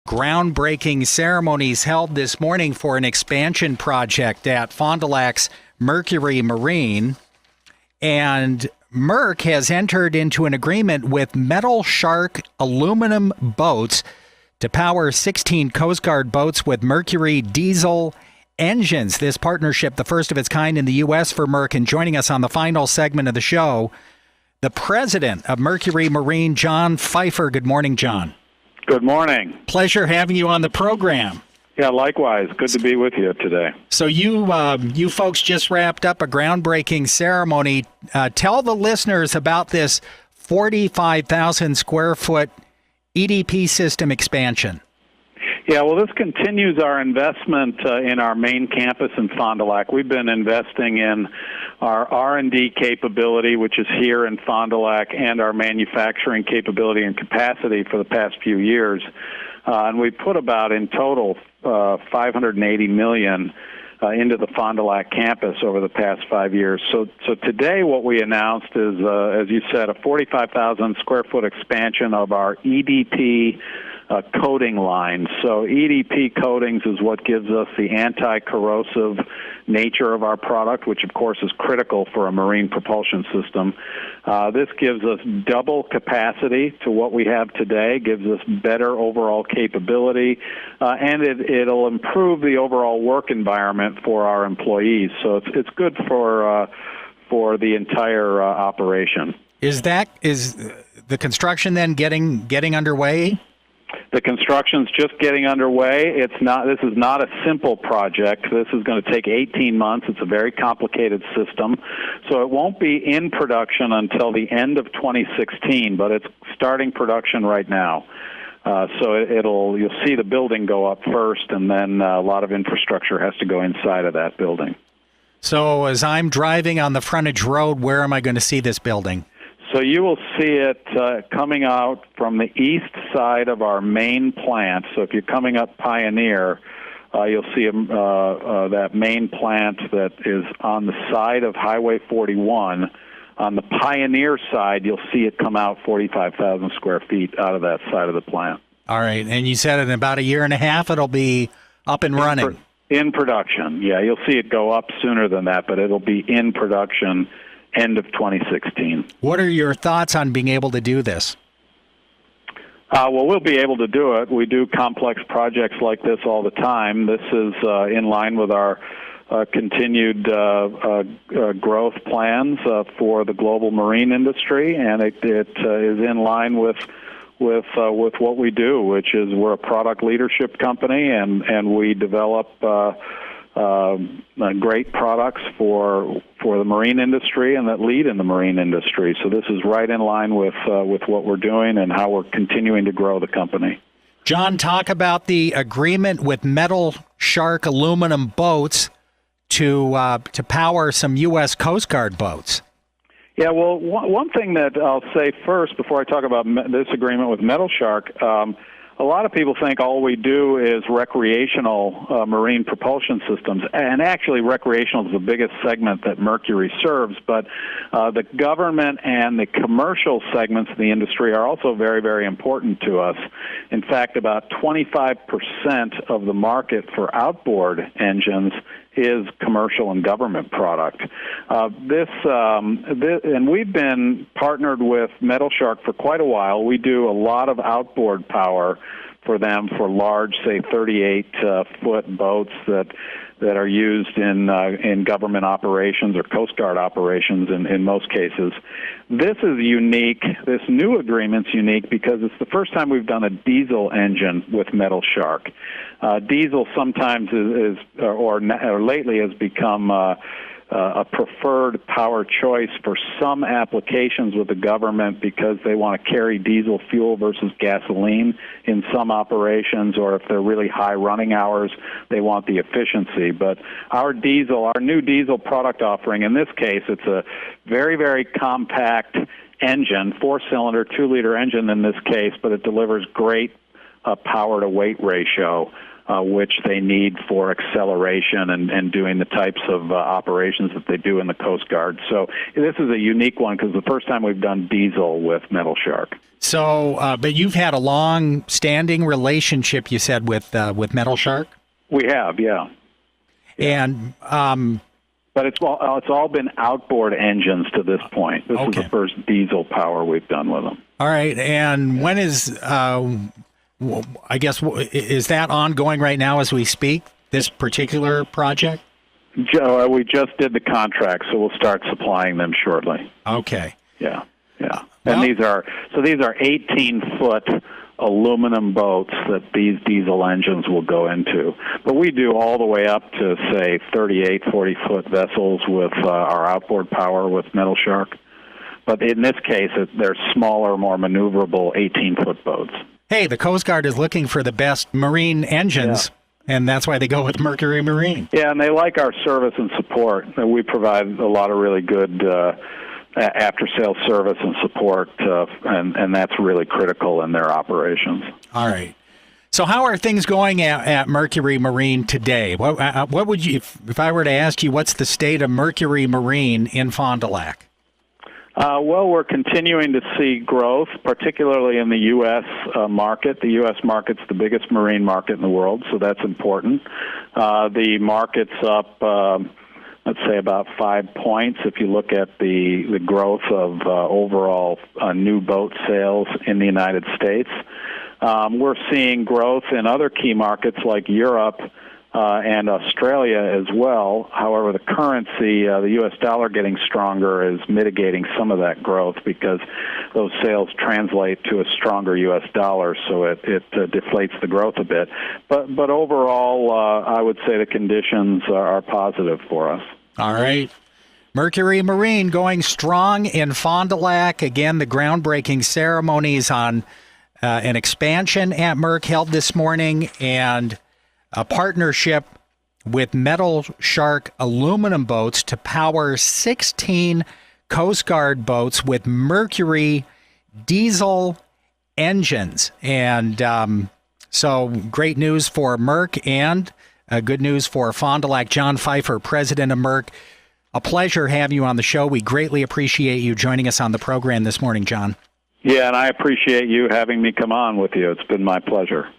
groundbreaking ceremonies held this morning for an expansion project at Fond du Lac's Mercury Marine. And Merck has entered into an agreement with Metal Shark aluminum boats to power 16 Coast Guard boats with Mercury diesel engines. This partnership, the first of its kind in the U.S. for Merck. And joining us on the final segment of the show, the president of Mercury Marine, John Pfeifer. Good morning, John. Good morning. Pleasure having you on the program. Yeah, likewise. Good to be with you today. So you folks just wrapped up a groundbreaking ceremony. Tell the listeners about this 45,000 square foot EDP system expansion. Yeah, well, this continues our investment in our main campus in Fond du Lac. We've been investing in our R&D capability, which is here in Fond du Lac, and our manufacturing capability and capacity for the past few years. And we put about, in total, $580 million into the Fond du Lac campus over the past 5 years. So today what we announced is, as you said, a 45,000 square foot expansion of our EDP coating line. So EDP coatings is what gives us the anti-corrosive nature of our product, which of course is critical for a marine propulsion system. This gives us double capacity to what we have today, gives us better overall capability, and it'll improve the overall work environment for our employees. So it's good for the entire operation. Is the construction then getting underway? The construction's just getting underway. This is not a simple project. This is going to take 18 months. It's a very complicated system. So it won't be in production until the end of 2016, but it's starting production right now. So you'll see the building go up first, and then a lot of infrastructure has to go inside of that building. So as I'm driving on the frontage road, where am I going to see this building? So you will see it coming out from the east side of our main plant. So if you're coming up Pioneer, you'll see that main plant that is on the side of Highway 41. On the Pioneer side, you'll see it come out 45,000 square feet out of that side of the plant. All right. And you said in about a year and a half it'll be up and running. In production. Yeah, you'll see it go up sooner than that, but it'll be in production end of 2016. What are your thoughts on being able to do this? Well, we'll be able to do it. We do complex projects like this all the time. This is in line with our continued growth plans for the global marine industry, and it is in line with what we do, which is we're a product leadership company, and we develop great products for the marine industry and that lead in the marine industry. So this is right in line with what we're doing and how we're continuing to grow the company. John, talk about the agreement with Metal Shark aluminum boats to power some U.S. Coast Guard boats. Yeah, well, one thing that I'll say first before I talk about this agreement with Metal Shark, a lot of people think all we do is recreational marine propulsion systems, and actually recreational is the biggest segment that Mercury serves, but the government and the commercial segments of the industry are also very, very important to us. In fact, about 25% of the market for outboard engines is commercial and government product. And we've been partnered with Metal Shark for quite a while. We do a lot of outboard power for them for large, say, 38-foot boats that are used in government operations or Coast Guard operations in most cases. This is unique. This new agreement's unique because it's the first time we've done a diesel engine with Metal Shark. Diesel sometimes or lately has become a preferred power choice for some applications with the government because they want to carry diesel fuel versus gasoline in some operations, or if they're really high running hours, they want the efficiency. But our new diesel product offering, in this case, it's a very, very compact engine, 4-cylinder, 2-liter engine in this case, but it delivers great power to weight ratio, which they need for acceleration and doing the types of operations that they do in the Coast Guard. So this is a unique one because the first time we've done diesel with Metal Shark. So, but you've had a long-standing relationship, you said, with Metal Shark? We have, yeah. And but it's all been outboard engines to this point. This is the first diesel power we've done with them. All right. And when is, I guess, is that ongoing right now as we speak, this particular project? Joe, we just did the contract, so we'll start supplying them shortly. Okay. Yeah. And these are 18-foot aluminum boats that these diesel engines will go into. But we do all the way up to, say, 38, 40-foot vessels with our outboard power with Metal Shark. But in this case, they're smaller, more maneuverable 18-foot boats. Hey, the Coast Guard is looking for the best marine engines, and that's why they go with Mercury Marine. Yeah, and they like our service and support. We provide a lot of really good after-sales service and support, and that's really critical in their operations. All right. So how are things going at Mercury Marine today? What would you, if I were to ask you, what's the state of Mercury Marine in Fond du Lac? Well, we're continuing to see growth, particularly in the U.S. Market. The U.S. market's the biggest marine market in the world, so that's important. The market's up, let's say, about 5 points if you look at the growth of overall new boat sales in the United States. We're seeing growth in other key markets like Europe and Australia as well. However, the currency, the U.S. dollar getting stronger is mitigating some of that growth because those sales translate to a stronger U.S. dollar, so it deflates the growth a bit. But overall, I would say the conditions are positive for us. All right. Mercury Marine going strong in Fond du Lac. Again, the groundbreaking ceremonies on an expansion at Merc held this morning, and a partnership with Metal Shark aluminum boats to power 16 Coast Guard boats with Mercury diesel engines. And so great news for Merc and good news for Fond du Lac. John Pfeifer, president of Merc, a pleasure having you on the show. We greatly appreciate you joining us on the program this morning, John. Yeah, and I appreciate you having me come on with you. It's been my pleasure.